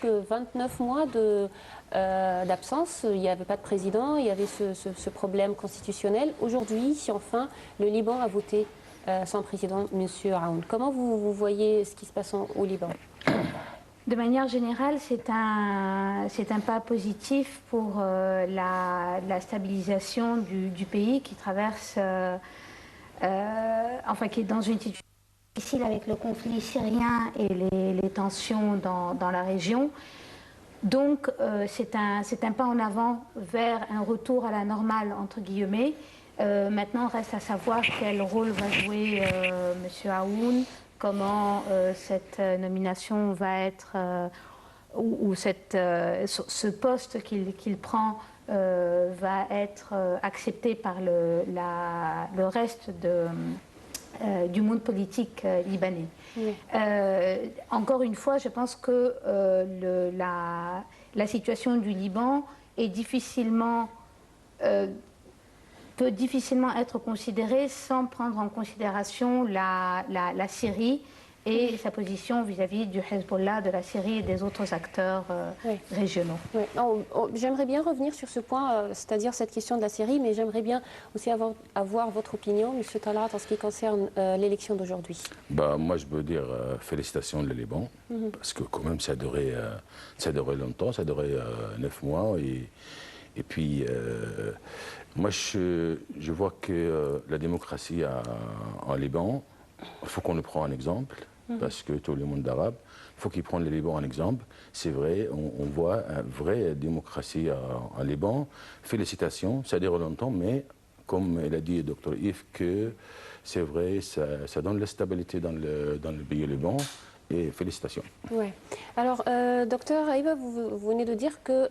que 29 mois d'absence, il n'y avait pas de président, il y avait ce problème constitutionnel. Aujourd'hui, si enfin le Liban a voté son président, M. Aoun, comment vous voyez ce qui se passe au Liban? De manière générale, c'est un pas positif pour la stabilisation du pays qui traverse, enfin qui est dans une situation difficile avec le conflit syrien et les tensions dans la région. Donc c'est un pas en avant vers un retour à la normale, entre guillemets. Maintenant, reste à savoir quel rôle va jouer M. Aoun, comment cette nomination va être, ou ce poste qu'il prend va être accepté par le reste du monde politique libanais. Oui. Encore une fois, je pense que la situation du Liban est peut difficilement être considérée sans prendre en considération la Syrie et sa position vis-à-vis du Hezbollah, de la Syrie et des autres acteurs régionaux. Oui. J'aimerais bien revenir sur ce point, c'est-à-dire cette question de la Syrie, mais j'aimerais bien aussi avoir votre opinion, M. Talat, en ce qui concerne l'élection d'aujourd'hui. Moi, je veux dire félicitations le Liban, parce que quand même ça a duré longtemps, ça a duré 9 mois, et puis moi je vois que la démocratie en Liban, il faut qu'on le prenne en exemple, parce que tout le monde arabe, il faut qu'il prenne le Liban en exemple. C'est vrai, on voit une vraie démocratie en Liban. Félicitations, ça dure longtemps, mais comme il a dit le Dr Yves, que c'est vrai, ça donne la stabilité dans le pays Liban. Et félicitations. Oui. Alors, docteur Aïba, vous venez de dire que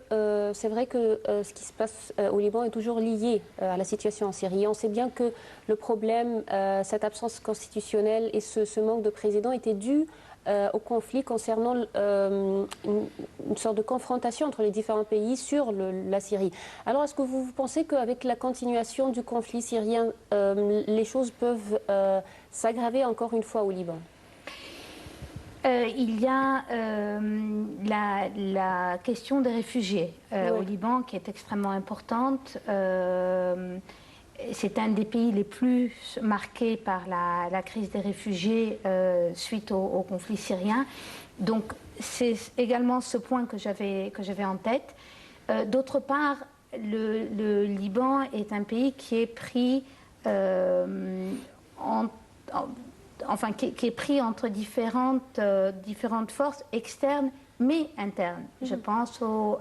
c'est vrai que ce qui se passe au Liban est toujours lié à la situation en Syrie. On sait bien que le problème, cette absence constitutionnelle et ce manque de président était dû au conflit concernant une sorte de confrontation entre les différents pays sur la Syrie. Alors, est-ce que vous pensez qu'avec la continuation du conflit syrien, les choses peuvent s'aggraver encore une fois au Liban ? Il y a la question des réfugiés au Liban qui est extrêmement importante. C'est un des pays les plus marqués par la crise des réfugiés suite au conflit syrien. Donc c'est également ce point que j'avais en tête. D'autre part, le Liban est un pays qui est pris qui est pris entre différentes forces externes mais internes. Je pense au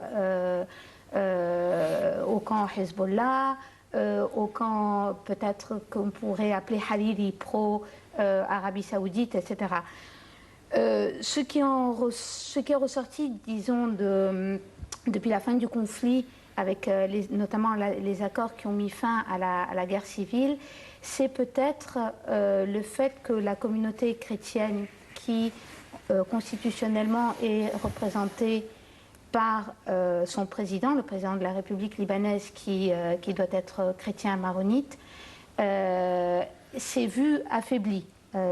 camp Hezbollah, au camp peut-être qu'on pourrait appeler Hariri pro-Arabie Saoudite, etc. Ce qui est ressorti, disons, depuis la fin du conflit, avec notamment les accords qui ont mis fin à la guerre civile, c'est peut-être le fait que la communauté chrétienne qui constitutionnellement est représentée par son président, le président de la République libanaise qui doit être chrétien maronite, s'est vu affaibli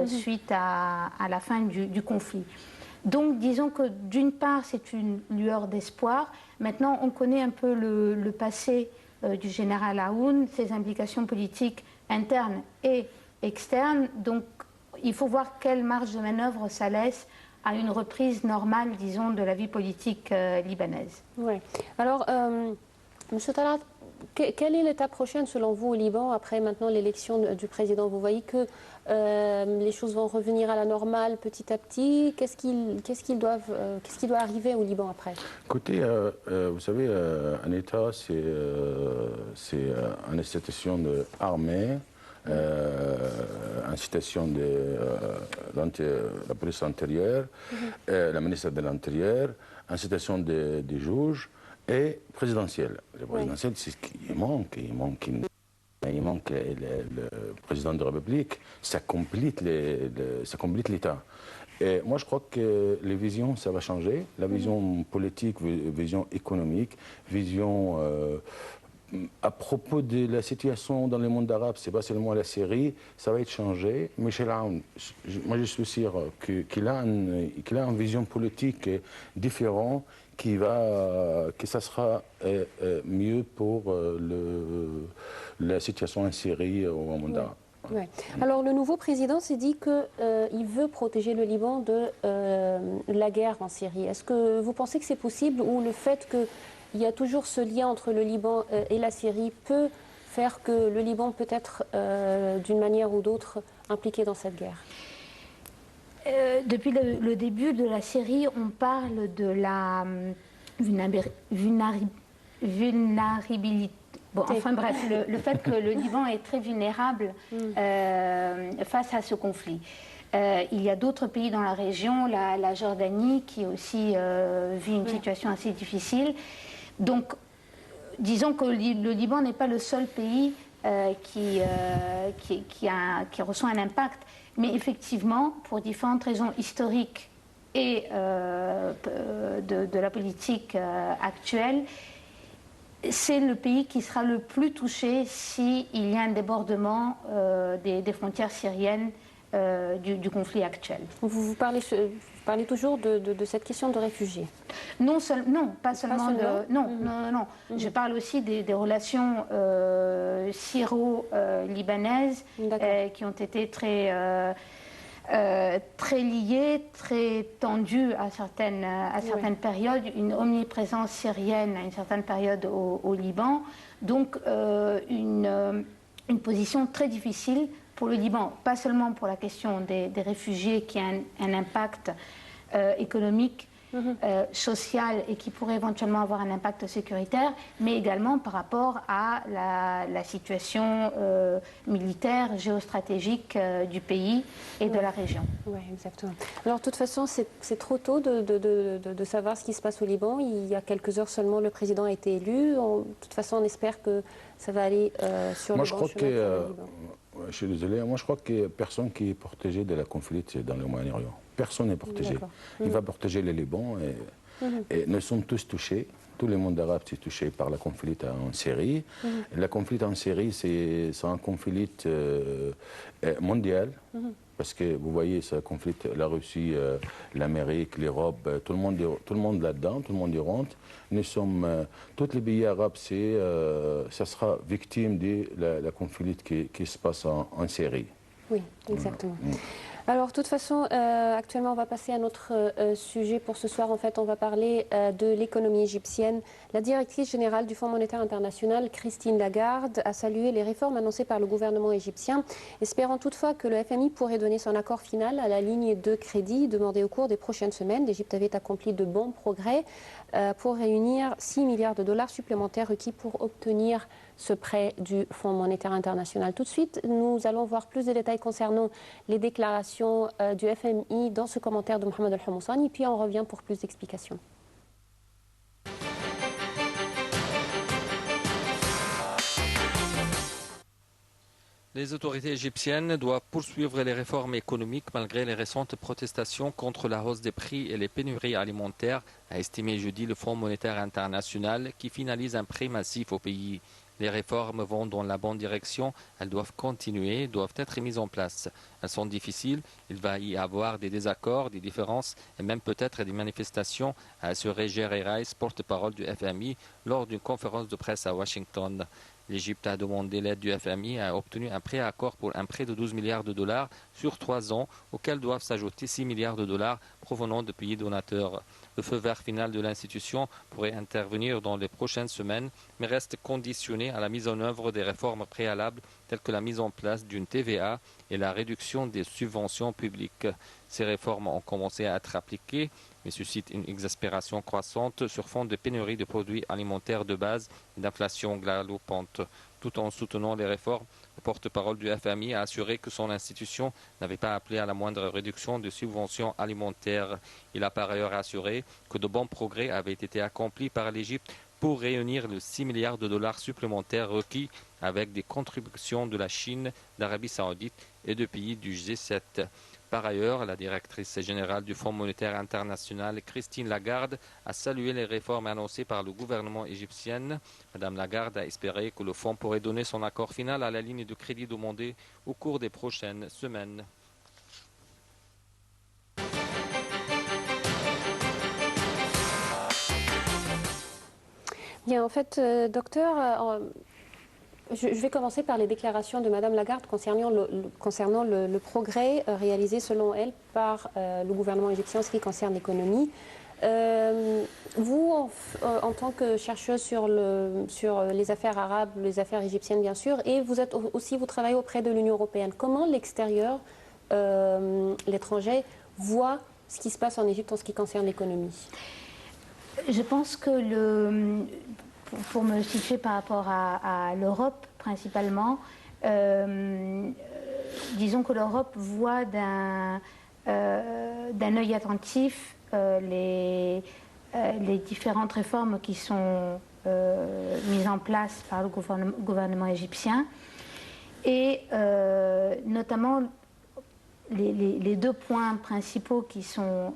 suite à la fin du conflit. Donc disons que d'une part c'est une lueur d'espoir. Maintenant on connaît un peu le passé du général Aoun, ses implications politiques internes et externes. Donc il faut voir quelle marge de manœuvre ça laisse à une reprise normale, disons, de la vie politique libanaise. Oui. Alors, M. Talat, quelle est l'étape prochaine selon vous au Liban après maintenant l'élection du président? Vous voyez que les choses vont revenir à la normale petit à petit. Qu'est-ce qui doit arriver au Liban après? Écoutez, vous savez, un État, c'est une institution armée, incitation de la police intérieure, la ministre de l'Intérieur, incitation des juges et présidentielle. Le présidentiel, c'est ce qui manque. Il manque le président de la République. Ça complète l'État. Et moi, je crois que les visions, ça va changer. La vision politique, vision économique, vision à propos de la situation dans le monde arabe, c'est pas seulement la Syrie, ça va être changé. Michel Aoun, moi je suis sûr qu'il a une vision politique différente que ça sera mieux pour la situation en Syrie ou au monde arabe. Ouais. Alors le nouveau président s'est dit qu'il veut protéger le Liban de la guerre en Syrie. Est-ce que vous pensez que c'est possible, ou le fait qu'il y a toujours ce lien entre le Liban et la Syrie peut faire que le Liban peut être d'une manière ou d'autre impliqué dans cette guerre? Depuis le début de la Syrie, on parle de la vulnérabilité. Bon, enfin bref, le fait que le Liban est très vulnérable face à ce conflit. Il y a d'autres pays dans la région, la Jordanie, qui aussi vit une situation assez difficile. Donc, disons que le Liban n'est pas le seul pays qui reçoit un impact. Mais effectivement, pour différentes raisons historiques et de la politique actuelle, c'est le pays qui sera le plus touché s'il y a un débordement des frontières syriennes du conflit actuel. Vous parlez toujours de cette question de réfugiés? Non, pas seulement. Non. Je parle aussi des relations syro-libanaises qui ont été très liées, très tendues à certaines périodes, une omniprésence syrienne à une certaine période au Liban, donc une position très difficile pour le Liban, pas seulement pour la question des réfugiés qui a un impact économique, social, et qui pourrait éventuellement avoir un impact sécuritaire, mais également par rapport à la situation militaire, géostratégique du pays et de la région. Oui, exactement. Alors, de toute façon, c'est trop tôt de savoir ce qui se passe au Liban. Il y a quelques heures seulement, le président a été élu. De toute façon, on espère que ça va aller sur le bon chemin. Je suis désolé, moi je crois qu'il n'y a personne qui est protégé de la conflit dans le Moyen-Orient. Personne n'est protégé. Il va protéger le Liban et nous sommes tous touchés. Tout le monde arabe est touché par le conflit en Syrie. Le conflit en Syrie, c'est un conflit mondial. Parce que vous voyez, ce conflit, la Russie, l'Amérique, l'Europe, tout le monde là-dedans, tout le monde y rentre. Nous sommes, tous les pays arabes, ça sera victime de la conflit qui se passe en Syrie. Oui, exactement. Alors, de toute façon, actuellement, on va passer à notre sujet pour ce soir. En fait, on va parler de l'économie égyptienne. La directrice générale du Fonds monétaire international, Christine Lagarde, a salué les réformes annoncées par le gouvernement égyptien, espérant toutefois que le FMI pourrait donner son accord final à la ligne de crédit demandée au cours des prochaines semaines. L'Égypte avait accompli de bons progrès pour réunir 6 milliards de dollars supplémentaires requis pour obtenir ce prêt du Fonds monétaire international. Tout de suite, nous allons voir plus de détails concernant les déclarations du FMI dans ce commentaire de Mohamed Al-Houmoussani, puis on revient pour plus d'explications. Les autorités égyptiennes doivent poursuivre les réformes économiques malgré les récentes protestations contre la hausse des prix et les pénuries alimentaires, a estimé jeudi le Fonds monétaire international qui finalise un prêt massif au pays. Les réformes vont dans la bonne direction, elles doivent continuer, doivent être mises en place. Elles sont difficiles, il va y avoir des désaccords, des différences et même peut-être des manifestations, a assuré Jerry Rice, porte-parole du FMI, lors d'une conférence de presse à Washington. L'Égypte a demandé l'aide du FMI et a obtenu un préaccord pour un prêt de 12 milliards de dollars sur 3 ans, auquel doivent s'ajouter 6 milliards de dollars provenant de pays donateurs. Le feu vert final de l'institution pourrait intervenir dans les prochaines semaines, mais reste conditionné à la mise en œuvre des réformes préalables telles que la mise en place d'une TVA et la réduction des subventions publiques. Ces réformes ont commencé à être appliquées, mais suscitent une exaspération croissante sur fond de pénurie de produits alimentaires de base et d'inflation galopante. Tout en soutenant les réformes, le porte-parole du FMI a assuré que son institution n'avait pas appelé à la moindre réduction de subventions alimentaires. Il a par ailleurs assuré que de bons progrès avaient été accomplis par l'Égypte pour réunir les 6 milliards de dollars supplémentaires requis avec des contributions de la Chine, d'Arabie saoudite et de pays du G7. Par ailleurs, la directrice générale du Fonds monétaire international, Christine Lagarde, a salué les réformes annoncées par le gouvernement égyptien. Madame Lagarde a espéré que le fonds pourrait donner son accord final à la ligne de crédit demandée au cours des prochaines semaines. Bien, en fait, docteur, je vais commencer par les déclarations de Madame Lagarde concernant le progrès réalisé selon elle par le gouvernement égyptien en ce qui concerne l'économie. Vous, en tant que chercheuse sur les affaires arabes, les affaires égyptiennes bien sûr, et vous travaillez auprès de l'Union européenne. Comment l'extérieur, l'étranger, voit ce qui se passe en Égypte en ce qui concerne l'économie? Je pense que pour me situer par rapport à l'Europe principalement, disons que l'Europe voit d'un œil attentif les différentes réformes qui sont mises en place par le gouvernement égyptien et notamment les deux points principaux qui sont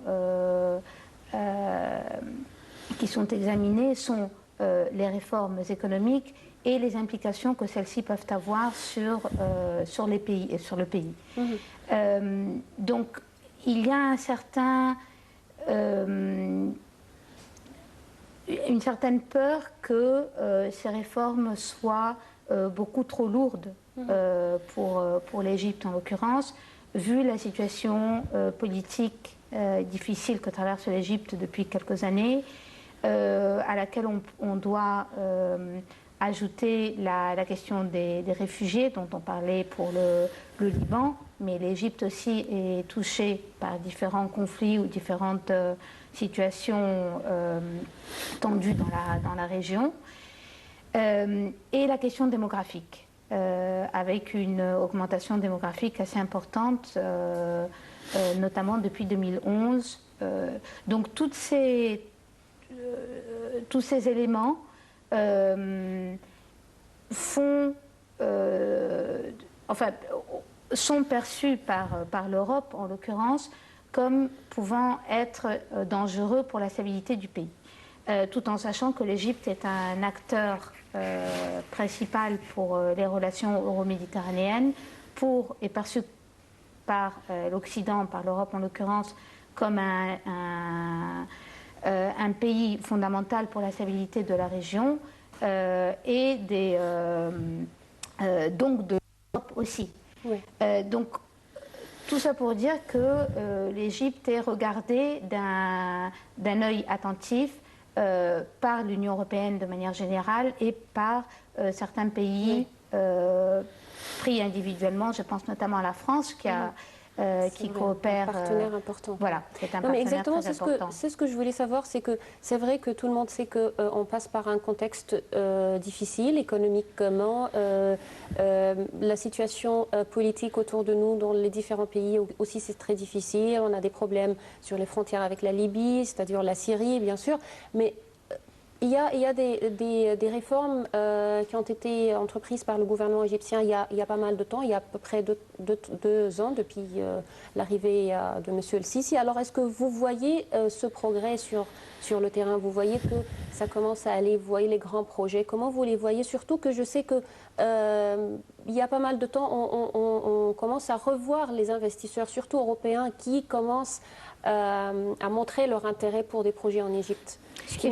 examinés sont les réformes économiques et les implications que celles-ci peuvent avoir sur les pays et sur le pays. Donc il y a une certaine peur que ces réformes soient beaucoup trop lourdes pour l'Égypte en l'occurrence, vu la situation politique difficile que traverse l'Égypte depuis quelques années, à laquelle on doit ajouter la question des réfugiés dont on parlait pour le Liban, mais l'Égypte aussi est touchée par différents conflits ou différentes situations tendues dans la région, et la question démographique, avec une augmentation démographique assez importante, notamment depuis 2011. Donc tous ces éléments sont perçus par l'Europe, en l'occurrence, comme pouvant être dangereux pour la stabilité du pays. Tout en sachant que l'Égypte est un acteur principal pour les relations euro-méditerranéennes, est perçu par l'Occident, par l'Europe en l'occurrence, comme un pays fondamental pour la stabilité de la région et donc de l'Europe aussi. Oui. Donc tout ça pour dire que l'Égypte est regardée d'un œil attentif par l'Union européenne de manière générale et par certains pays pris individuellement. Je pense notamment à la France qui coopère. Un partenaire important. Voilà, c'est un partenaire exactement, très important. C'est ce que je voulais savoir, c'est vrai que tout le monde sait qu'on passe par un contexte difficile économiquement, la situation politique autour de nous dans les différents pays aussi c'est très difficile, on a des problèmes sur les frontières avec la Libye, c'est-à-dire la Syrie bien sûr, mais il y a des réformes qui ont été entreprises par le gouvernement égyptien il y a pas mal de temps, il y a à peu près deux ans depuis l'arrivée de M. El-Sisi. Alors est-ce que vous voyez ce progrès sur le terrain? Vous voyez que ça commence à aller, vous voyez les grands projets, comment vous les voyez? Surtout que je sais que il y a pas mal de temps, on commence à revoir les investisseurs, surtout européens, qui commencent à montrer leur intérêt pour des projets en Égypte. Ce qui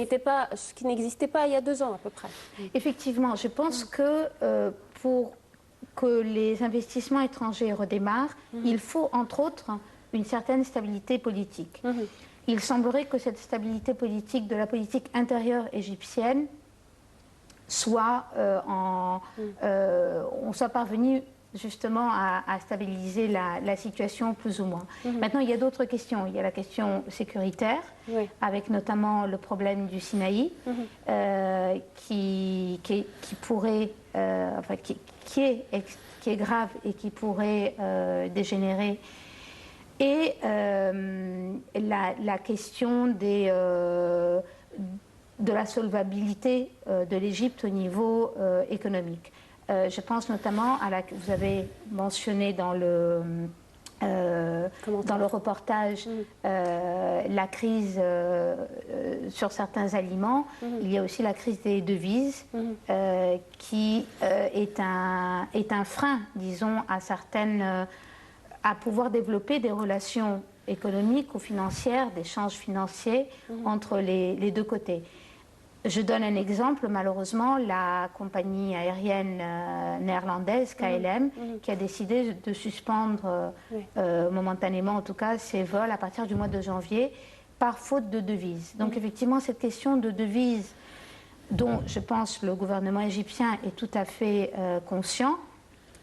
n'existait pas il y a 2 ans à peu près. Effectivement, je pense que pour que les investissements étrangers redémarrent, il faut entre autres une certaine stabilité politique. Il semblerait que cette stabilité politique de la politique intérieure égyptienne soit on soit parvenu justement à stabiliser la situation plus ou moins. Maintenant, il y a d'autres questions. Il y a la question sécuritaire, avec notamment le problème du Sinaï, qui pourrait, qui est grave et qui pourrait dégénérer. Et la question de la solvabilité de l'Égypte au niveau économique. Je pense notamment à vous avez mentionné dans dans le reportage la crise sur certains aliments. Il y a aussi la crise des devises qui est un frein, disons, à pouvoir développer des relations économiques ou financières, d'échanges financiers entre les deux côtés. Je donne un exemple, malheureusement, la compagnie aérienne néerlandaise KLM qui a décidé de suspendre momentanément, en tout cas, ses vols à partir du mois de janvier par faute de devises. Donc effectivement, cette question de devises dont je pense le gouvernement égyptien est tout à fait conscient,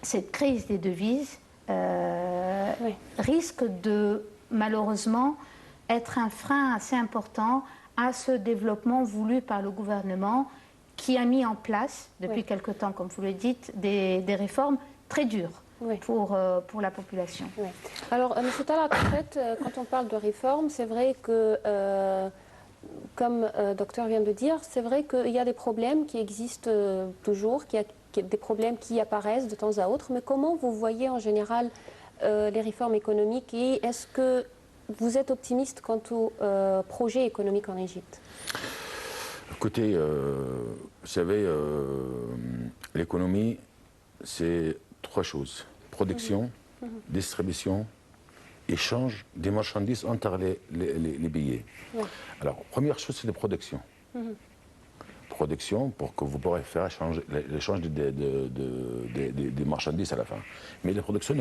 cette crise des devises risque de malheureusement être un frein assez important à ce développement voulu par le gouvernement qui a mis en place, depuis quelque temps, comme vous le dites, des réformes très dures pour la population. Alors, M. Talat, en fait, quand on parle de réforme, c'est vrai que, comme le docteur vient de dire, c'est vrai qu'il y a des problèmes qui existent toujours, qu'il y a des problèmes qui apparaissent de temps à autre, mais comment vous voyez en général les réformes économiques et est-ce que vous êtes optimiste quant au projet économique en Égypte? Écoutez, vous savez, l'économie, c'est trois choses. Production, distribution, échange des marchandises entre les billets. Alors, première chose, c'est la production. Production pour que vous pourrez faire l'échange des marchandises à la fin. Mais la production,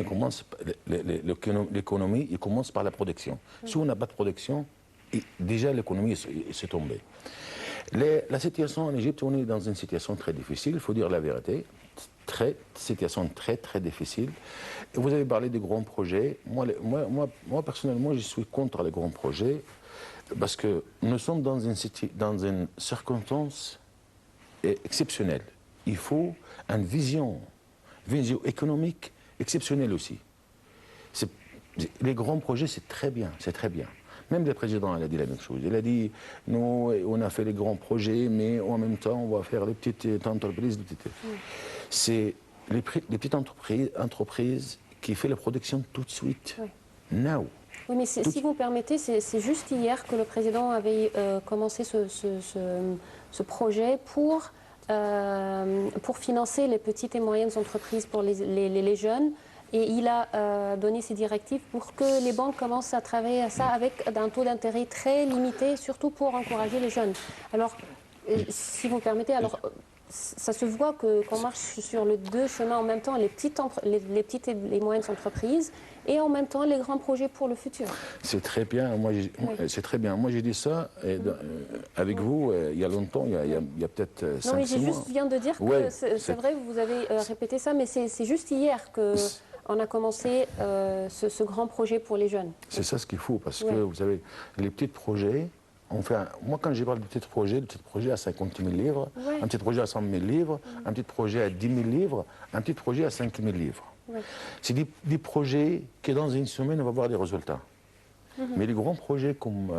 l'économie, il commence par la production. Si on n'a pas de production, déjà l'économie s'est tombée. La situation en Égypte, on est dans une situation très difficile, il faut dire la vérité. Situation très très difficile. Et vous avez parlé des grands projets. Moi personnellement, je suis contre les grands projets parce que nous sommes dans une circonstance exceptionnelle. Il faut une vision économique exceptionnelle aussi. Les grands projets, c'est très bien, c'est très bien. Même le président a dit la même chose. Il a dit, nous, on a fait les grands projets, mais en même temps, on va faire les petites entreprises. C'est les petites entreprises qui font la production tout de suite. Now. Oui, mais si vous permettez, c'est juste hier que le président avait commencé ce projet pour financer les petites et moyennes entreprises pour les jeunes. Et il a donné ses directives pour que les banques commencent à travailler à ça avec un taux d'intérêt très limité, surtout pour encourager les jeunes. Alors, si vous permettez, alors, ça se voit qu'on marche sur les deux chemins en même temps, les petites et les moyennes entreprises, et en même temps les grands projets pour le futur. C'est très bien. C'est très bien. Moi, j'ai dit ça avec vous il y a longtemps, il y a peut-être 5-6 mois. Non, mais j'ai juste viens de dire que c'est vrai, vous avez répété ça, mais c'est juste hier qu'on a commencé ce grand projet pour les jeunes. C'est ça ce qu'il faut, parce que vous savez, les petits projets, moi, quand je parle de petit projet à 50 000 livres, un petit projet à 100 000 livres, un petit projet à 10 000 livres, un petit projet à 5 000 livres. C'est des projets qui, dans une semaine, on va voir des résultats. Mais les grands projets, comme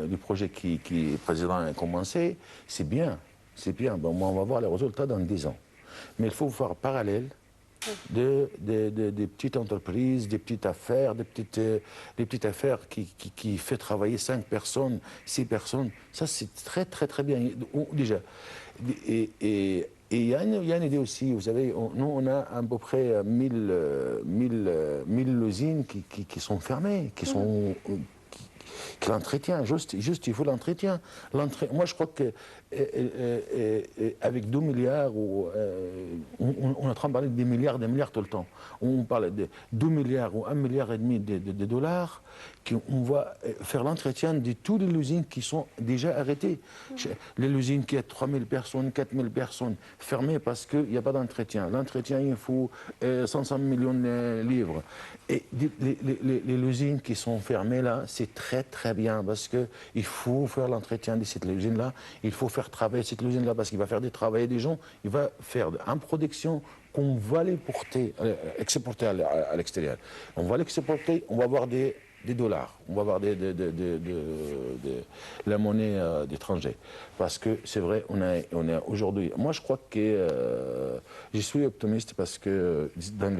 les projets qui le président a commencé, c'est bien. C'est bien. Bon, on va voir les résultats dans 10 ans. Mais il faut faire parallèle des petites entreprises, des petites affaires, des petites affaires qui fait travailler 5 personnes, 6 personnes. Ça, c'est très, très, très bien. Déjà. Et il y a une idée aussi, vous savez, nous, on a à peu près 1000 usines qui sont fermées, qui l'entretien, juste il faut l'entretien. Moi, je crois qu'avec 2 milliards, on est en train de parler des milliards tout le temps. On parle de 2 milliards ou 1,5 milliard de dollars, on va faire l'entretien de toutes les usines qui sont déjà arrêtées. Les usines qui ont 3 000 personnes, 4 000 personnes, fermées parce qu'il n'y a pas d'entretien. L'entretien, il faut 500 millions de livres. Et les usines qui sont fermées là, c'est très très bien parce qu'il faut faire l'entretien de cette usine-là, il faut faire travailler cette usine-là parce qu'il va faire travailler des gens, il va faire une production qu'on va exporter à l'extérieur. On va l'exporter, on va avoir des des dollars, on va avoir de la monnaie d'étranger. Parce que c'est vrai, on a aujourd'hui. Moi, je crois que je suis optimiste parce que dans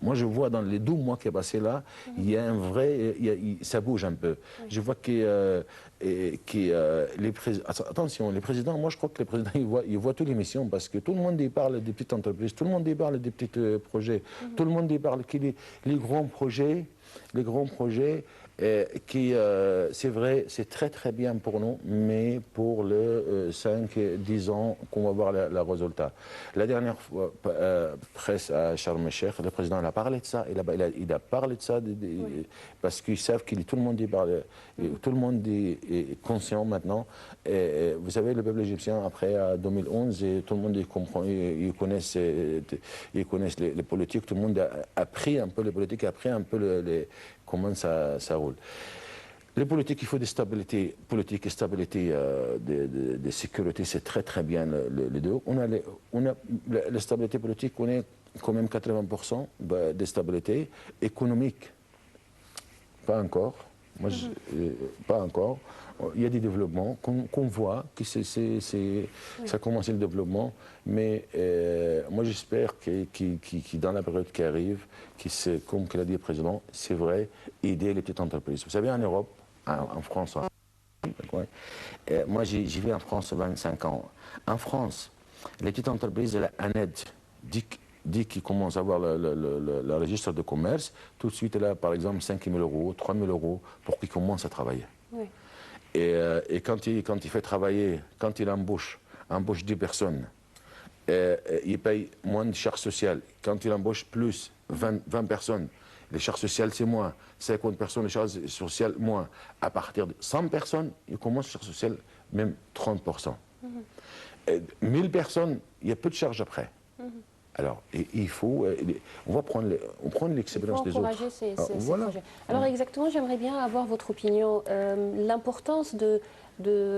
moi, je vois dans les 12 mois qui est passé là, il y a un vrai, ça bouge un peu. Je vois que les présidents, attention, les présidents, moi, je crois que les présidents, ils voient toutes les missions parce que tout le monde y parle des petites entreprises, tout le monde y parle des petits projets, tout le monde y parle que les grands projets. Les grands projets c'est vrai, c'est très très bien pour nous, mais pour le 5-10 ans qu'on va voir le résultat. La dernière fois, presse à Sharm el-Sheikh, le président a parlé de ça, il a parlé de ça, parce qu'ils savent que tout le monde y parle, tout le monde est conscient maintenant. Vous savez, le peuple égyptien, après 2011, tout le monde y comprend, ils connaissent les politiques, tout le monde a appris un peu les politiques, a appris un peu comment ça roule. Les politiques, il faut des stabilités politiques et stabilité de sécurité, c'est très très bien les deux. On a la stabilité politique, on est quand même 80% de stabilité économique. Pas encore. Moi, pas encore. Il y a des développements qu'on voit, que ça commence le développement, mais moi j'espère que dans la période qui arrive, comme l'a dit le président, c'est vrai, aider les petites entreprises. Vous savez, en Europe, en France, moi j'ai vécu en France 25 ans. En France, les petites entreprises, en aide, dès qu'ils commencent à avoir le registre de commerce, tout de suite, elle a par exemple 5 000 euros, 3 000 euros pour qu'ils commencent à travailler. Oui. Et quand il fait travailler, quand il embauche 10 personnes, il paye moins de charges sociales. Quand il embauche plus 20 personnes, les charges sociales c'est moins. 50 personnes, les charges sociales moins. À partir de 100 personnes, il commence les charges sociales même 30%. 1000 personnes, il y a peu de charges après. Alors, il faut, on prend l'expérience des autres. Encourager ces projets. Alors exactement, j'aimerais bien avoir votre opinion. L'importance de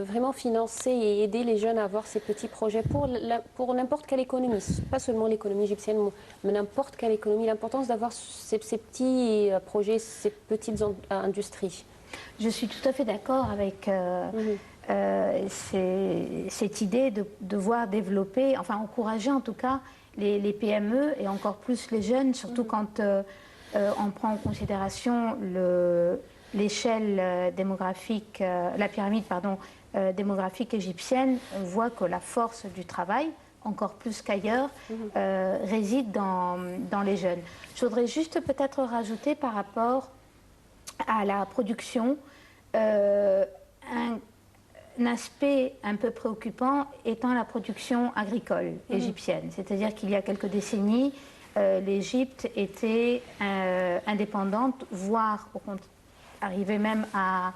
vraiment financer et aider les jeunes à avoir ces petits projets pour n'importe quelle économie, pas seulement l'économie égyptienne, mais n'importe quelle économie, l'importance d'avoir ces petits projets, ces petites industries. Je suis tout à fait d'accord avec cette idée de devoir développer, enfin encourager en tout cas, les PME et encore plus les jeunes, surtout quand on prend en considération l'échelle démographique, la pyramide démographique égyptienne. On voit que la force du travail, encore plus qu'ailleurs, réside dans les jeunes. Je voudrais juste peut-être rajouter par rapport à la production, un aspect un peu préoccupant étant la production agricole égyptienne. C'est-à-dire qu'il y a quelques décennies, l'Égypte était indépendante, voire arrivait même à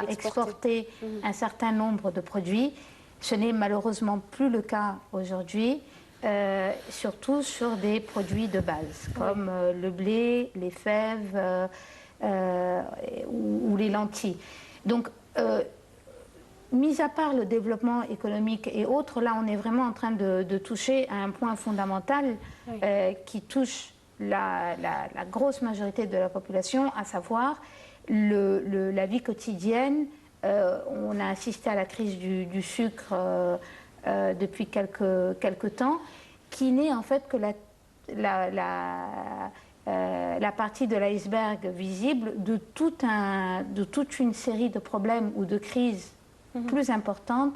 exporter un certain nombre de produits. Ce n'est malheureusement plus le cas aujourd'hui, surtout sur des produits de base, comme le blé, les fèves ou les lentilles. Donc, mis à part le développement économique et autres, là on est vraiment en train de toucher à un point fondamental qui touche la grosse majorité de la population, à savoir la vie quotidienne. On a assisté à la crise du sucre depuis quelques temps, qui n'est en fait que la partie de l'iceberg visible de toute une série de problèmes ou de crises plus importante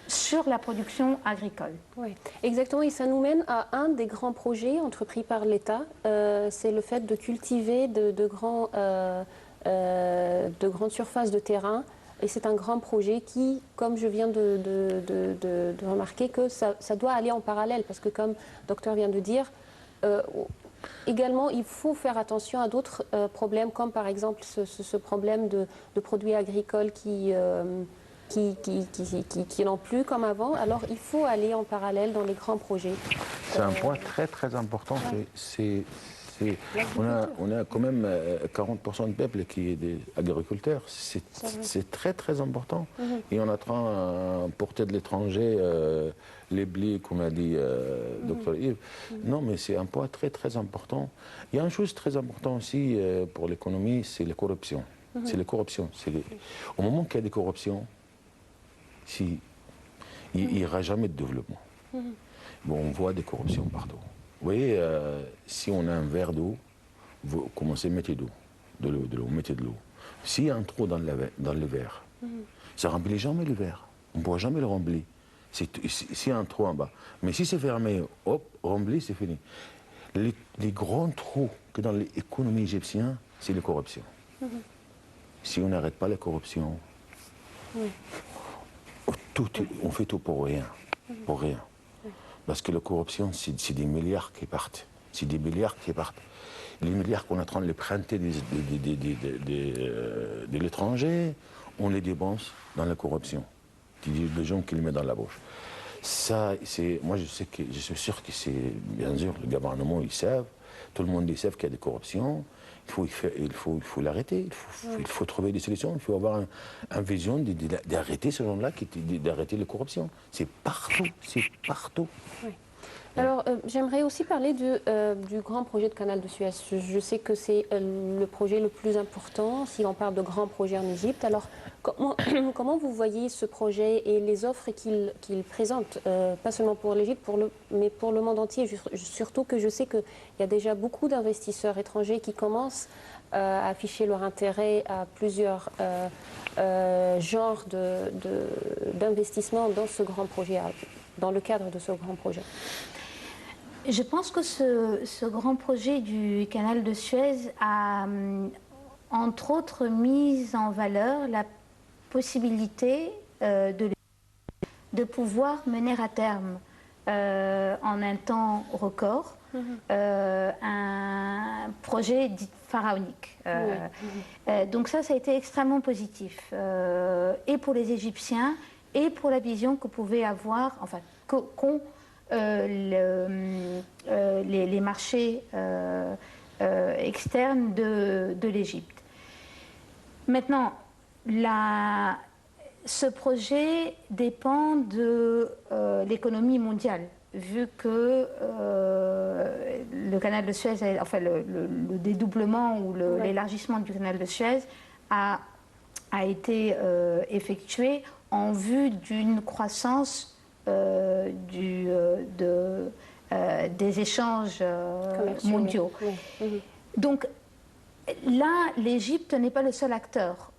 sur la production agricole. Oui, exactement. Et ça nous mène à un des grands projets entrepris par l'État. C'est le fait de cultiver de grandes surfaces de terrain. Et c'est un grand projet qui, comme je viens de remarquer, que ça doit aller en parallèle. Parce que comme le docteur vient de dire, également, il faut faire attention à d'autres problèmes, comme par exemple ce problème de produits agricoles qui n'ont plus comme avant. Alors, il faut aller en parallèle dans les grands projets. C'est un point très très important. C'est On a quand même 40% de peuple qui est des agriculteurs. C'est très très important. Et on est en train porter de l'étranger les blés, comme a dit Dr Yves. Non, mais c'est un poids très très important. Il y a une chose très importante aussi pour l'économie, c'est la corruption. C'est la corruption. Au moment qu'il y a des corruptions, il n'y aura jamais de développement. Bon, on voit des corruptions partout. Vous voyez, si on a un verre d'eau, vous commencez à mettre de l'eau, mettez de l'eau. S'il y a un trou dans le verre, ça ne remplit jamais le verre. On ne pourra jamais le remplir. S'il y a un trou en bas. Mais si c'est fermé, hop, rempli, c'est fini. Les grands trous que dans l'économie égyptienne, c'est la corruption. Si on n'arrête pas la corruption, on fait tout pour rien. Pour rien. Parce que la corruption, c'est des milliards qui partent. C'est des milliards qui partent. Les milliards qu'on est en train de les prêter de l'étranger, on les dépense dans la corruption. Les gens qui les mettent dans la bouche. Ça, moi, je suis sûr que c'est, bien sûr, le gouvernement, ils savent, tout le monde, ils savent qu'il y a des corruptions. Il faut l'arrêter, il faut trouver des solutions, il faut avoir une vision d'arrêter ce genre-là, d'arrêter la corruption. C'est partout, c'est partout. Oui. Alors, j'aimerais aussi parler du grand projet de canal de Suez. Je sais que c'est le projet le plus important si on parle de grands projets en Égypte. Alors, comment vous voyez ce projet et les offres qu'il présente, pas seulement pour l'Égypte, mais pour le monde entier, surtout que je sais qu'il y a déjà beaucoup d'investisseurs étrangers qui commencent à afficher leur intérêt à plusieurs genres d'investissements dans ce grand projet, dans le cadre de ce grand projet. Je pense que ce grand projet du canal de Suez a, entre autres, mis en valeur la possibilité de pouvoir mener à terme, en un temps record, un projet dit pharaonique. Donc ça a été extrêmement positif, et pour les Égyptiens, et pour la vision que pouvaient avoir, enfin, qu'ont les marchés externes de l'Égypte. Maintenant, ce projet dépend de l'économie mondiale, vu que le canal de Suez, enfin le dédoublement ou l'élargissement du canal de Suez a été effectué en vue d'une croissance des échanges mondiaux. Donc là, l'Égypte n'est pas le seul acteur,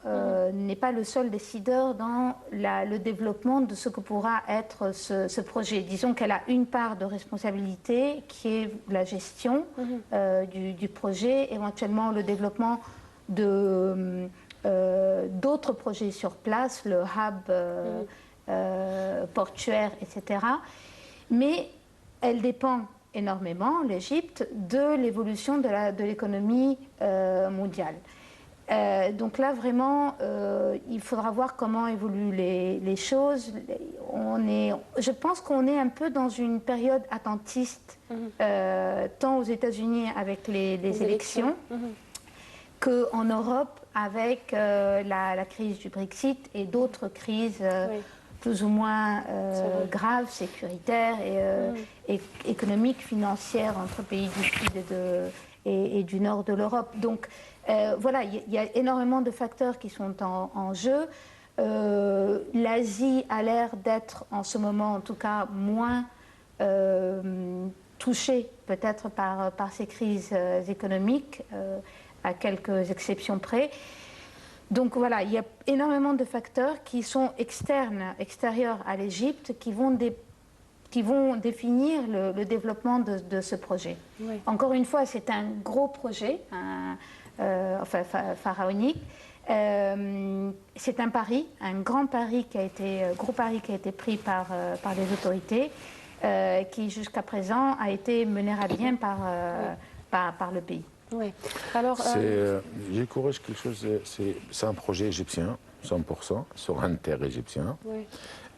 n'est pas le seul décideur dans le développement de ce que pourra être ce projet. Disons qu'elle a une part de responsabilité qui est la gestion du projet, éventuellement le développement d'autres projets sur place, le hub portuaire, etc. Mais elle dépend énormément, l'Égypte, de l'évolution de l'économie mondiale. Donc là, vraiment, il faudra voir comment évoluent les choses. Je pense qu'on est un peu dans une période attentiste, tant aux États-Unis avec les élections, qu'en Europe avec la crise du Brexit et d'autres crises plus ou moins graves, sécuritaires et économiques, financières entre pays du Sud et du Nord de l'Europe. Donc voilà, il y a énormément de facteurs qui sont en jeu. L'Asie a l'air d'être en ce moment en tout cas moins touchée peut-être par ces crises économiques, à quelques exceptions près. Donc voilà, il y a énormément de facteurs qui sont extérieurs à l'Égypte, qui vont définir le développement de ce projet. Oui. Encore une fois, c'est un gros projet, pharaonique. C'est un pari, un gros pari qui a été pris par les autorités, qui jusqu'à présent a été mené à bien par le pays. Oui. Alors, je corrige quelque chose. C'est un projet égyptien. 100% sur un terre égyptien. Oui.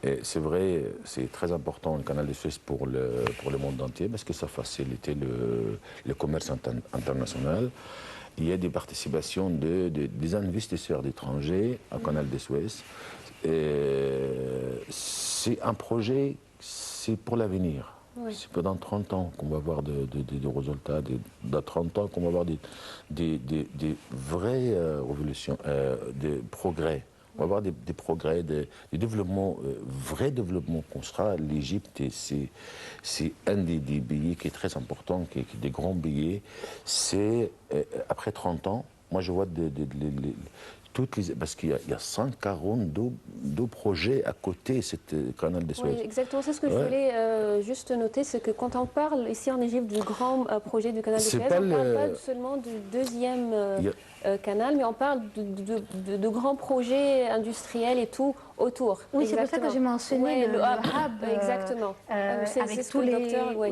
Et c'est vrai, c'est très important le canal de Suez pour le monde entier parce que ça facilite le commerce international. Il y a des participations des investisseurs d'étrangers au canal de Suez. C'est un projet, c'est pour l'avenir. Oui. C'est pas dans 30 ans qu'on va voir des résultats, dans 30 ans qu'on va voir des vraies révolutions, des progrès. On va avoir des progrès, des développements, vrais développements qu'on sera. L'Égypte, c'est un des pays qui est très important, qui est des grands billets. C'est, après 30 ans, moi je vois parce qu'il y a 142 projets à côté de ce canal de Suez. Oui, exactement. C'est ce que je voulais juste noter, c'est que quand on parle ici en Égypte du grand projet du canal de Suez, on ne parle pas seulement du deuxième canal, mais on parle de grands projets industriels et tout autour. Oui, c'est pour ça que j'ai mentionné le hub, exactement. Avec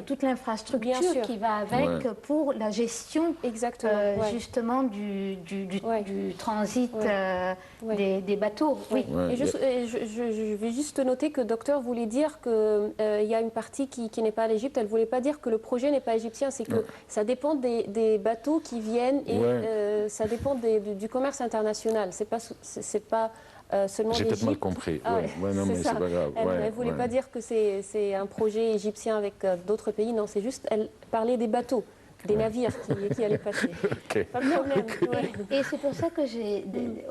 toute l'infrastructure qui va avec pour la gestion justement du transit des bateaux. Oui. Et je vais juste noter que le docteur voulait dire qu'il y a une partie qui n'est pas à l'Égypte. Elle ne voulait pas dire que le projet n'est pas égyptien, c'est que ça dépend des bateaux qui viennent et ça dépend du commerce international. C'est pas seulement j'ai peut-être mal compris. Non, mais c'est pas grave. Elle ne voulait pas dire que c'est un projet égyptien avec d'autres pays. Non, c'est juste, elle parlait des bateaux, des navires qui allaient passer. Pas de problème. Et c'est pour ça que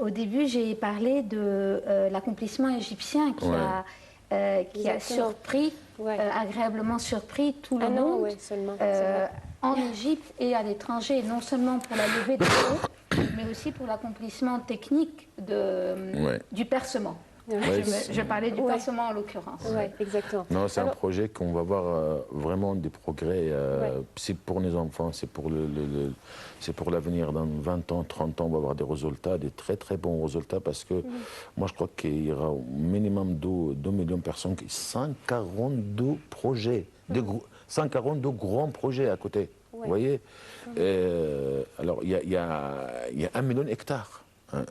au début, j'ai parlé de l'accomplissement égyptien qui a surpris, agréablement surpris tout le monde en Égypte et à l'étranger, non seulement pour la levée des eaux, mais aussi pour l'accomplissement technique du percement. Je parlais du percement en l'occurrence. Oui, exactement. Non, c'est un projet qu'on va voir vraiment des progrès. C'est pour les enfants, c'est pour l'avenir. Dans 20 ans, 30 ans, on va avoir des résultats, des très très bons résultats parce que moi je crois qu'il y aura au minimum 2 millions de personnes, 142 projets, 142 grands projets à côté. Vous voyez, alors il y a 1 million d'hectares,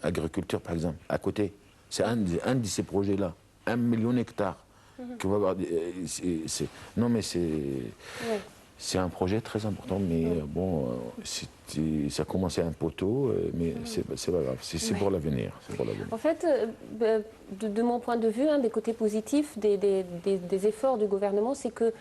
agriculture par exemple, à côté. C'est un de ces projets-là, 1 million d'hectares. Qu'on va avoir, non mais c'est un projet très important, mais bon, ça a commencé un peu tôt, mais c'est pas grave, c'est pour l'avenir. En fait, de mon point de vue, des côtés positifs des efforts du gouvernement, c'est que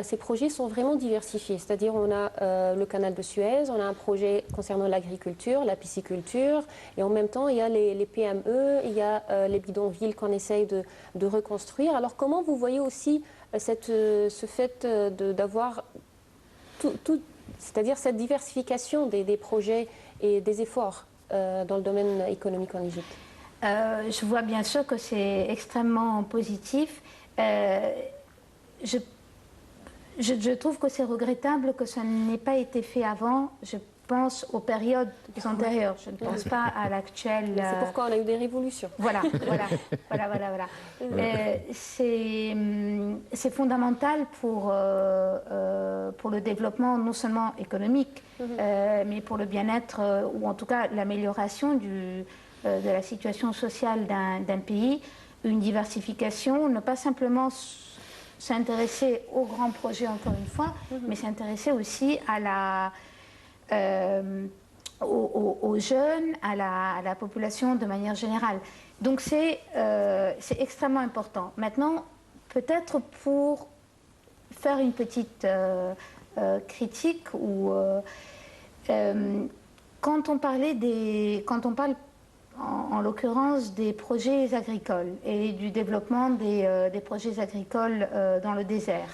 ces projets sont vraiment diversifiés. C'est-à-dire on a le canal de Suez, on a un projet concernant l'agriculture, la pisciculture, et en même temps il y a les PME, il y a les bidonvilles qu'on essaye de reconstruire. Alors comment vous voyez aussi ce fait d'avoir c'est-à-dire cette diversification des projets et des efforts dans le domaine économique en Égypte? Je vois bien sûr que c'est extrêmement positif. Je trouve que c'est regrettable que ça n'ait pas été fait avant. Je pense aux périodes antérieures. Je ne pense pas à l'actuelle. C'est pourquoi on a eu des révolutions. Voilà. C'est fondamental pour le développement non seulement économique, mais pour le bien-être ou en tout cas l'amélioration de la situation sociale d'un pays. Une diversification, ne pas simplement s'intéresser aux grands projets encore une fois, mais s'intéresser aussi à aux jeunes, à la population de manière générale. Donc c'est extrêmement important. Maintenant, peut-être pour faire une petite critique, quand on parle en l'occurrence des projets agricoles et du développement des projets agricoles dans le désert,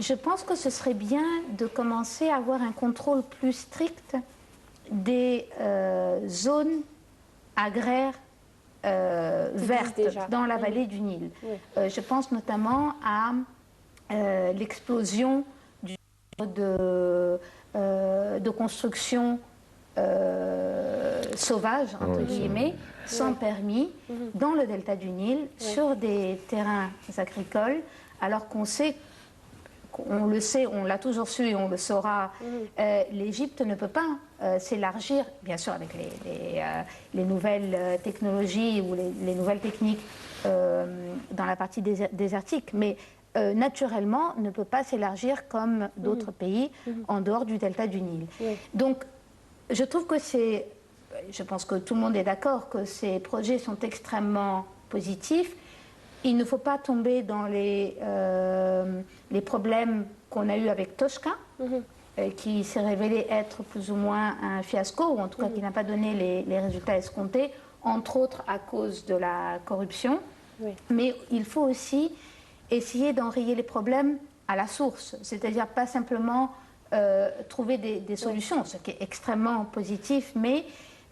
je pense que ce serait bien de commencer à avoir un contrôle plus strict des zones agraires vertes dans la vallée du Nil. Je pense notamment à l'explosion de construction sauvage, entre guillemets, sans permis, dans le delta du Nil, sur des terrains agricoles, alors qu'on sait on le sait, on l'a toujours su et on le saura, l'Égypte ne peut pas s'élargir, bien sûr avec les nouvelles technologies ou les nouvelles techniques dans la partie désertique, mais naturellement ne peut pas s'élargir comme d'autres pays en dehors du delta du Nil. Donc je trouve que je pense que tout le monde est d'accord que ces projets sont extrêmement positifs. Il ne faut pas tomber dans les problèmes qu'on a eus avec Toshka, qui s'est révélé être plus ou moins un fiasco, ou en tout cas qui n'a pas donné les résultats escomptés, entre autres à cause de la corruption. Mais il faut aussi essayer d'enrayer les problèmes à la source, c'est-à-dire pas simplement trouver des solutions, ce qui est extrêmement positif, mais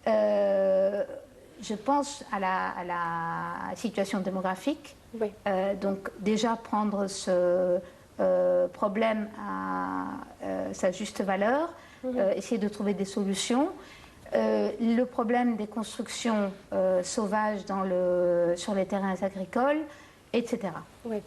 je pense à la situation démographique. Donc déjà prendre ce problème à sa juste valeur, essayer de trouver des solutions. Le problème des constructions sauvages sur les terrains agricoles, etc. Oui,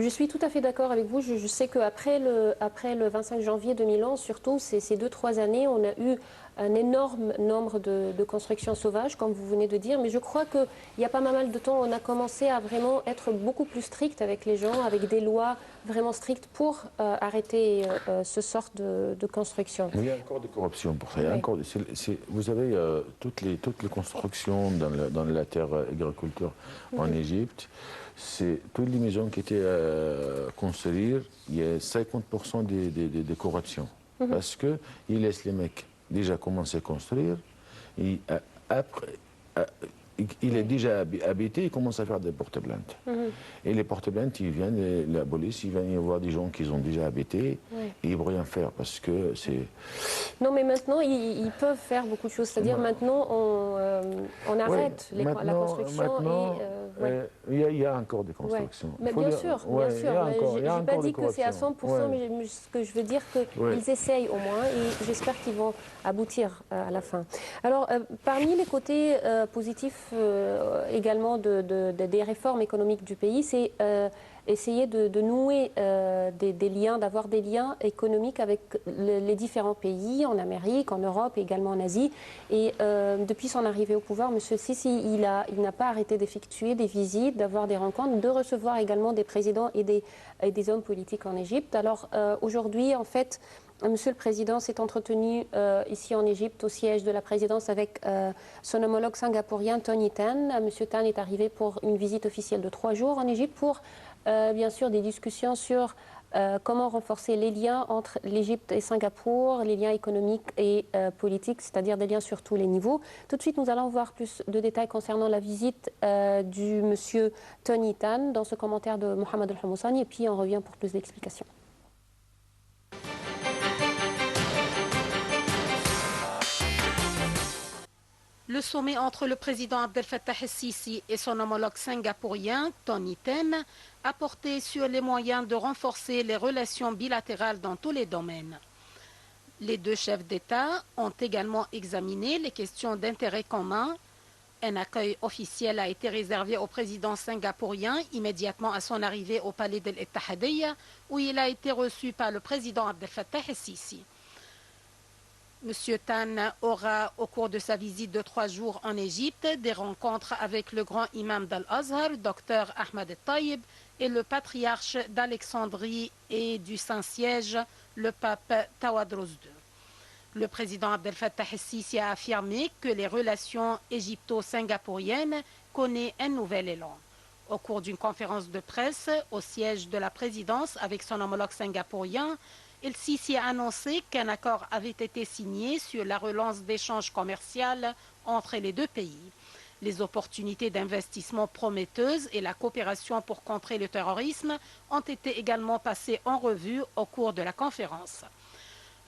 je suis tout à fait d'accord avec vous. Je sais qu'après le 25 janvier 2011, surtout ces 2-3 années, on a eu un énorme nombre de constructions sauvages, comme vous venez de dire. Mais je crois qu'il n'y a pas mal de temps, on a commencé à vraiment être beaucoup plus strict avec les gens, avec des lois vraiment strictes pour arrêter ce sort de construction. Mais il y a encore de corruption pour ça. Il y a encore, vous avez toutes les constructions dans la terre agriculture en Égypte. C'est toutes les maisons qui étaient construites, il y a 50% de corruption. Parce qu'ils laissent les mecs déjà commencer à construire, et après, il est déjà habité, il commence à faire des porte-plaintes. Et les porte-plaintes, ils viennent, la police, il va y avoir des gens qui ont déjà habité, et ils ne vont rien faire parce que c'est... Non, mais maintenant, ils peuvent faire beaucoup de choses. C'est-à-dire maintenant, on arrête la construction. Il y a encore des constructions. Mais bien sûr, bien sûr. Je n'ai pas dit que c'est à 100%, mais ce que je veux dire, qu'ils essayent au moins, et j'espère qu'ils vont aboutir à la fin. Alors, parmi les côtés positifs également des réformes économiques du pays, c'est essayer de nouer des liens, d'avoir des liens économiques avec les différents pays, en Amérique, en Europe et également en Asie. Et depuis son arrivée au pouvoir, M. Sisi, il n'a pas arrêté d'effectuer des visites, d'avoir des rencontres, de recevoir également des présidents et des hommes politiques en Égypte. Alors aujourd'hui, en fait, Monsieur le Président s'est entretenu ici en Égypte au siège de la présidence avec son homologue singapourien Tony Tan. Monsieur Tan est arrivé pour une visite officielle de 3 jours en Égypte pour bien sûr des discussions sur comment renforcer les liens entre l'Égypte et Singapour, les liens économiques et politiques, c'est-à-dire des liens sur tous les niveaux. Tout de suite, nous allons voir plus de détails concernant la visite du monsieur Tony Tan dans ce commentaire de Mohamed Al-Hamoussani, et puis on revient pour plus d'explications. Le sommet entre le président Abdel Fattah el-Sisi et son homologue singapourien, Tony Tan, a porté sur les moyens de renforcer les relations bilatérales dans tous les domaines. Les deux chefs d'État ont également examiné les questions d'intérêt commun. Un accueil officiel a été réservé au président singapourien immédiatement à son arrivée au palais de l'Ittihadiyya, où il a été reçu par le président Abdel Fattah el-Sisi. M. Tan aura, au cours de sa visite de 3 jours en Égypte, des rencontres avec le grand imam d'Al-Azhar, Dr Ahmad El-Taïb, et le patriarche d'Alexandrie et du Saint-Siège, le pape Tawadros II. Le président Abdel Fattah el-Sisi a affirmé que les relations égypto-singapouriennes connaissent un nouvel élan. Au cours d'une conférence de presse au siège de la présidence avec son homologue singapourien, El-Sisi a annoncé qu'un accord avait été signé sur la relance d'échanges commerciaux entre les deux pays. Les opportunités d'investissement prometteuses et la coopération pour contrer le terrorisme ont été également passées en revue au cours de la conférence.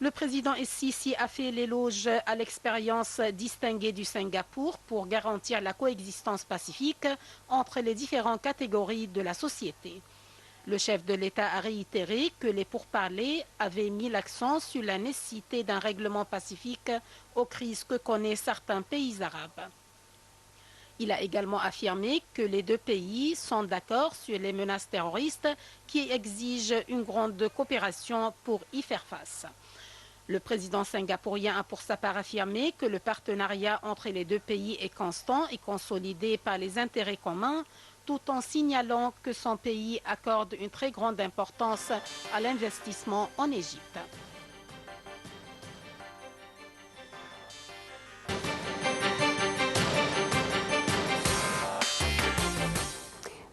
Le président El-Sisi a fait l'éloge à l'expérience distinguée du Singapour pour garantir la coexistence pacifique entre les différentes catégories de la société. Le chef de l'État a réitéré que les pourparlers avaient mis l'accent sur la nécessité d'un règlement pacifique aux crises que connaissent certains pays arabes. Il a également affirmé que les deux pays sont d'accord sur les menaces terroristes qui exigent une grande coopération pour y faire face. Le président singapourien a pour sa part affirmé que le partenariat entre les deux pays est constant et consolidé par les intérêts communs, tout en signalant que son pays accorde une très grande importance à l'investissement en Égypte.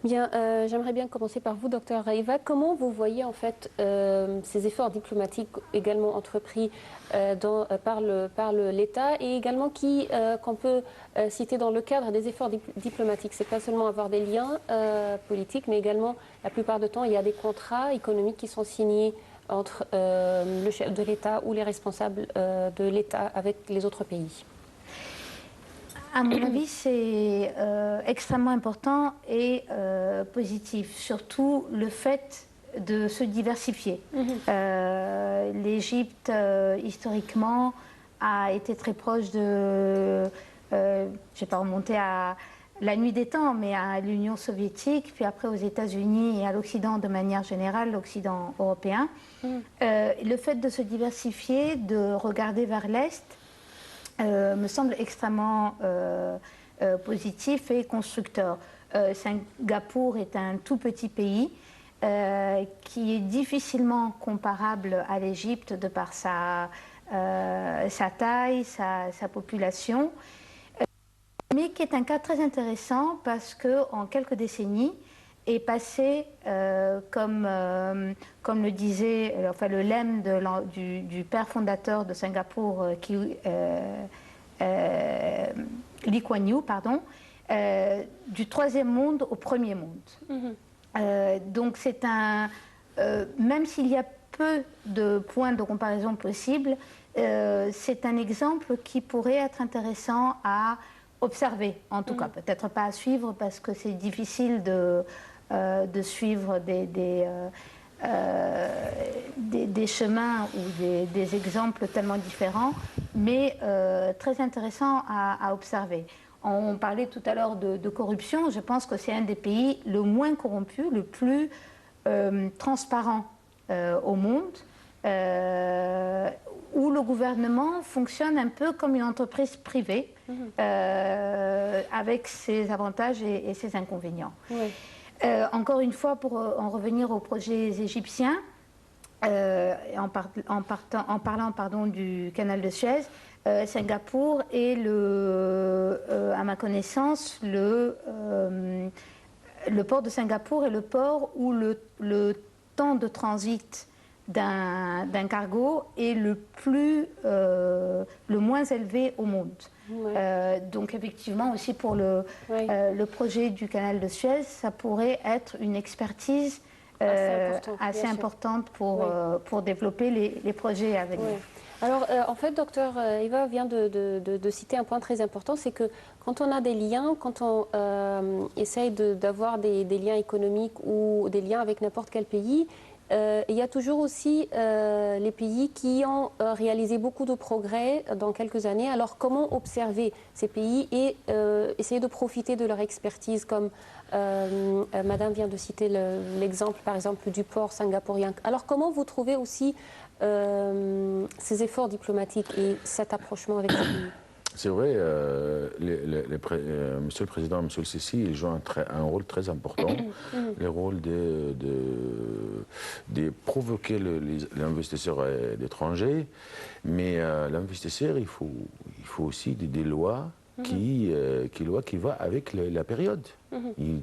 Bien, j'aimerais bien commencer par vous, docteur Raïva. Comment vous voyez en fait ces efforts diplomatiques également entrepris par l'État et également qu'on peut citer dans le cadre des efforts diplomatiques? C'est pas seulement avoir des liens politiques, mais également la plupart du temps il y a des contrats économiques qui sont signés entre le chef de l'État ou les responsables de l'État avec les autres pays. À mon avis, c'est extrêmement important et positif, surtout le fait de se diversifier. L'Égypte, historiquement, a été très proche de, je ne vais pas remonter à la nuit des temps, mais à l'Union soviétique, puis après aux États-Unis et à l'Occident de manière générale, l'Occident européen. Le fait de se diversifier, de regarder vers l'Est, me semble extrêmement positif et constructeur. Singapour est un tout petit pays qui est difficilement comparable à l'Égypte de par sa taille, sa population, mais qui est un cas très intéressant parce qu'en quelques décennies est passé, comme le disait, enfin le lemme du père fondateur de Singapour, Lee Kuan Yew, pardon, du troisième monde au premier monde. Donc c'est même s'il y a peu de points de comparaison possibles, c'est un exemple qui pourrait être intéressant à observer, en tout cas, peut-être pas à suivre parce que c'est difficile de suivre des chemins ou des exemples tellement différents, mais très intéressants à observer. On parlait tout à l'heure de corruption, je pense que c'est un des pays le moins corrompu, le plus transparent au monde, où le gouvernement fonctionne un peu comme une entreprise privée, avec ses avantages et ses inconvénients. Oui. Encore une fois, pour en revenir aux projets égyptiens, en parlant du canal de Suez, Singapour est, à ma connaissance, le port de Singapour est le port où le temps de transit d'un cargo est le moins élevé au monde. Ouais. Donc effectivement aussi pour le projet du canal de Suez, ça pourrait être une expertise assez importante pour développer les projets à venir. Ouais. Alors en fait, docteur Eva vient de citer un point très important, c'est que quand on a des liens, quand on essaye d'avoir des liens économiques ou des liens avec n'importe quel pays, il y a toujours aussi les pays qui ont réalisé beaucoup de progrès dans quelques années. Alors comment observer ces pays et essayer de profiter de leur expertise, comme Madame vient de citer l'exemple par exemple du port singapourien. Alors comment vous trouvez aussi ces efforts diplomatiques et cet approchement avec ces pays? C'est vrai, Monsieur le Président, Monsieur le Sisi, il joue un rôle très important, le rôle de provoquer l'investisseur étranger, mais l'investisseur, il faut aussi des lois qui vont avec la période. Vous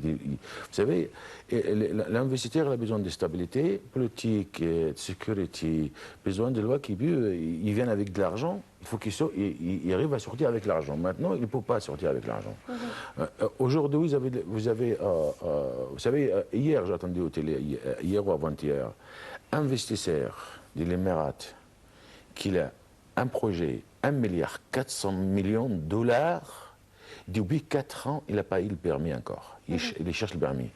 savez, l'investisseur a besoin de stabilité politique, de sécurité, besoin de lois qui viennent avec de l'argent. Il faut qu'il arrive à sortir avec l'argent. Maintenant, il ne peut pas sortir avec l'argent. Aujourd'hui, vous savez, hier, j'ai entendu au télé, hier ou avant-hier, investisseur de l'Émirat, qu'il a un projet, 1,4 milliard de dollars. Depuis 4 ans, il n'a pas eu le permis encore. Il cherche le permis.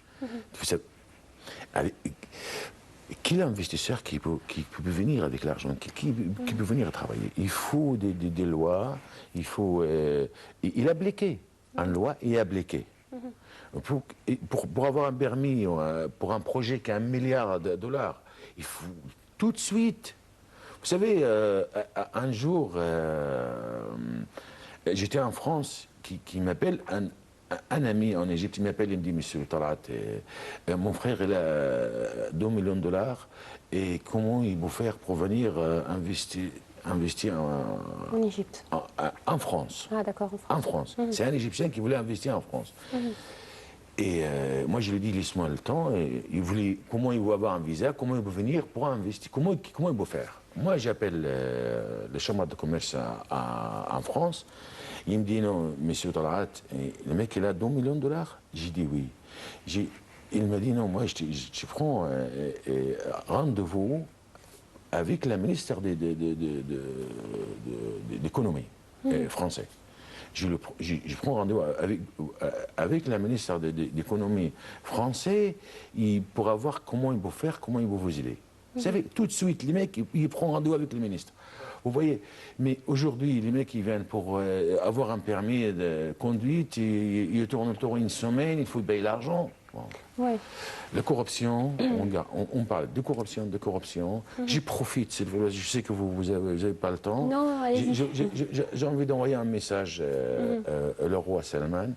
Quel investisseur qui peut venir avec l'argent, qui peut venir travailler? Il faut des lois, il a bloqué. une loi et appliquée. Pour avoir un permis, pour un projet qui a $1 milliard, il faut tout de suite. Vous savez, un jour, j'étais en France, qui m'appelle, un ami en Égypte, il m'appelle, il me dit, Monsieur Talat, mon frère, il a $2 millions, et comment il peut faire pour venir investir En Égypte. En France. Ah d'accord, en France. En France. C'est un Égyptien qui voulait investir en France. Et moi, je lui ai dit, laisse-moi le temps. Et il voulait, comment il veut avoir un visa, comment il peut venir pour investir, comment il peut faire. Moi, j'appelle le chambre de commerce en France. Il me dit, non, monsieur Talat, le mec, il a $2 millions. J'ai dit oui. Il m'a dit, non, moi, je prends rendez-vous avec la ministre de l'économie français. Je prends rendez-vous avec la ministre de l'économie français pour voir comment il peut faire, comment il peut vous aider. Vous savez, tout de suite, les mecs, ils prennent rendez-vous avec le ministre. Vous voyez, mais aujourd'hui, les mecs, ils viennent pour avoir un permis de conduite, ils tournent autour une semaine, il faut payer l'argent. Bon. Ouais. La corruption, on parle de corruption. J'y profite, je sais que vous n'avez pas le temps. Non, allez-y. J'ai envie d'envoyer un message le roi Salman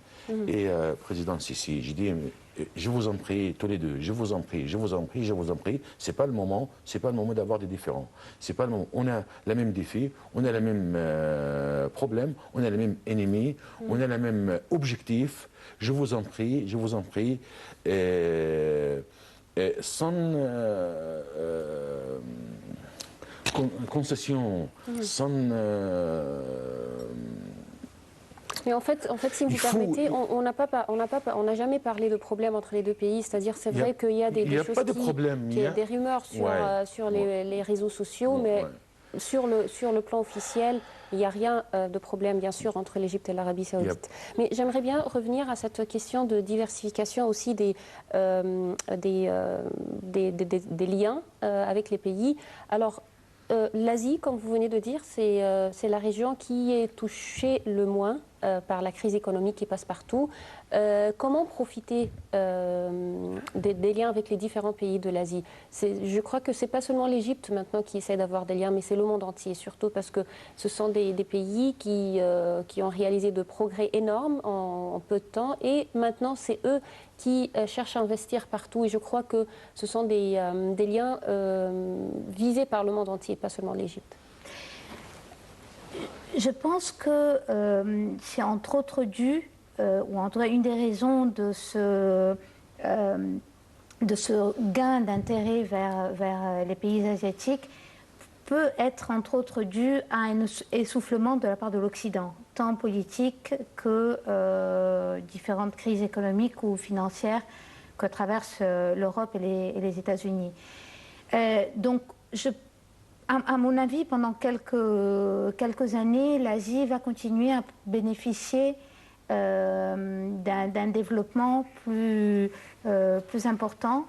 et président Sissi. Je dis, je vous en prie, tous les deux, je vous en prie. C'est pas le moment d'avoir des différends. C'est pas le moment. On a les mêmes défis, on a les mêmes problèmes, on a les mêmes ennemis, on a les mêmes objectifs. Je vous en prie, sans concession, sans... Mais en fait, si vous permettez, on n'a jamais parlé de problème entre les deux pays. C'est-à-dire, c'est vrai qu'il y a des choses il y a des rumeurs sur les réseaux sociaux, mais sur le plan officiel, il n'y a rien de problème, bien sûr, entre l'Égypte et l'Arabie Saoudite. Mais j'aimerais bien revenir à cette question de diversification aussi des liens avec les pays. Alors, l'Asie, comme vous venez de dire, c'est la région qui est touchée le moins par la crise économique qui passe partout. Comment profiter des liens avec les différents pays de l'Asie? Je crois que ce n'est pas seulement l'Égypte maintenant qui essaie d'avoir des liens, mais c'est le monde entier, surtout parce que ce sont des pays qui ont réalisé de progrès énormes en peu de temps, et maintenant c'est eux qui cherchent à investir partout, et je crois que ce sont des liens visés par le monde entier, pas seulement l'Égypte. Je pense que c'est entre autres dû, ou en tout cas une des raisons de ce gain d'intérêt vers les pays asiatiques, peut être entre autres dû à un essoufflement de la part de l'Occident, tant politique que différentes crises économiques ou financières que traversent l'Europe et les États-Unis. Donc, à mon avis, pendant quelques années, l'Asie va continuer à bénéficier d'un développement plus important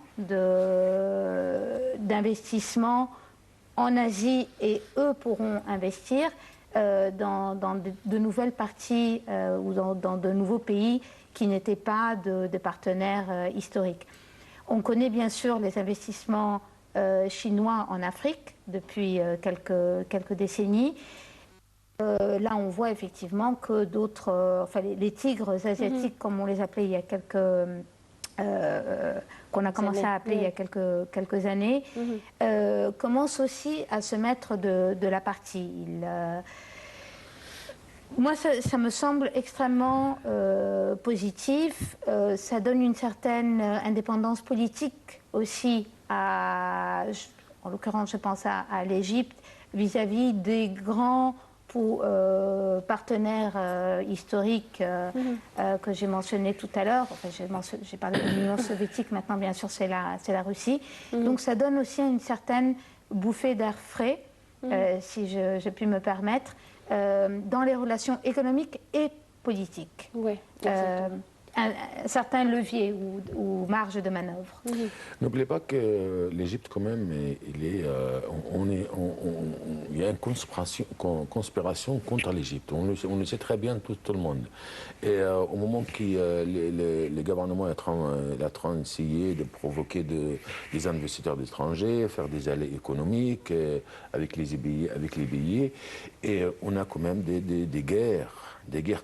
d'investissement en Asie, et eux pourront investir dans de nouvelles parties ou dans de nouveaux pays qui n'étaient pas de partenaires historiques. On connaît bien sûr les investissements chinois en Afrique depuis quelques décennies. Là, on voit effectivement que d'autres, les tigres asiatiques, comme on les appelait il y a qu'on a commencé à appeler il y a quelques années, commencent aussi à se mettre de la partie. Moi, ça me semble extrêmement positif. Ça donne une certaine indépendance politique aussi, en l'occurrence, je pense à l'Égypte, vis-à-vis des grands partenaires historiques que j'ai mentionnés tout à l'heure. Enfin, j'ai parlé de l'Union soviétique, maintenant bien sûr c'est la Russie. Donc ça donne aussi une certaine bouffée d'air frais, si je puis me permettre, dans les relations économiques et politiques. Oui, un certain levier ou marge de manœuvre. N'oubliez pas que l'Égypte, quand même, il y a une conspiration contre l'Égypte. On le sait très bien, tout le monde. Et au moment que le gouvernement est en train d'essayer de provoquer des investisseurs étrangers, faire des allées économiques avec les billets, et on a quand même des guerres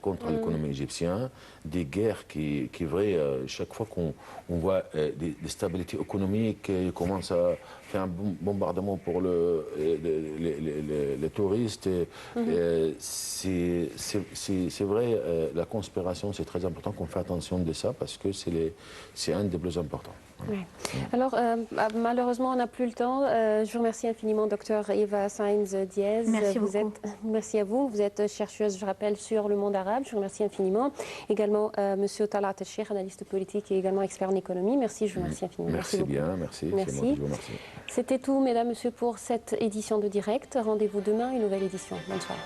contre l'économie égyptienne, des guerres qui vrai, chaque fois qu'on voit des stabilités économiques, qui commencent à faire un bombardement pour les touristes. C'est vrai, la conspiration, c'est très important qu'on fait attention de ça parce que c'est un des plus importants. Oui. Alors, malheureusement, on n'a plus le temps. Je vous remercie infiniment, Dr Eva Sainz-Diez. Merci beaucoup. Merci à vous. Vous êtes chercheuse, je rappelle, sur le monde arabe. Je vous remercie infiniment. Également, Monsieur Talat El-Cheikh, analyste politique et également expert en économie. Merci, je vous remercie infiniment. Merci bien, merci. Merci. Merci. C'était tout, mesdames, messieurs, pour cette édition de Direct. Rendez-vous demain, une nouvelle édition. Bonne soirée.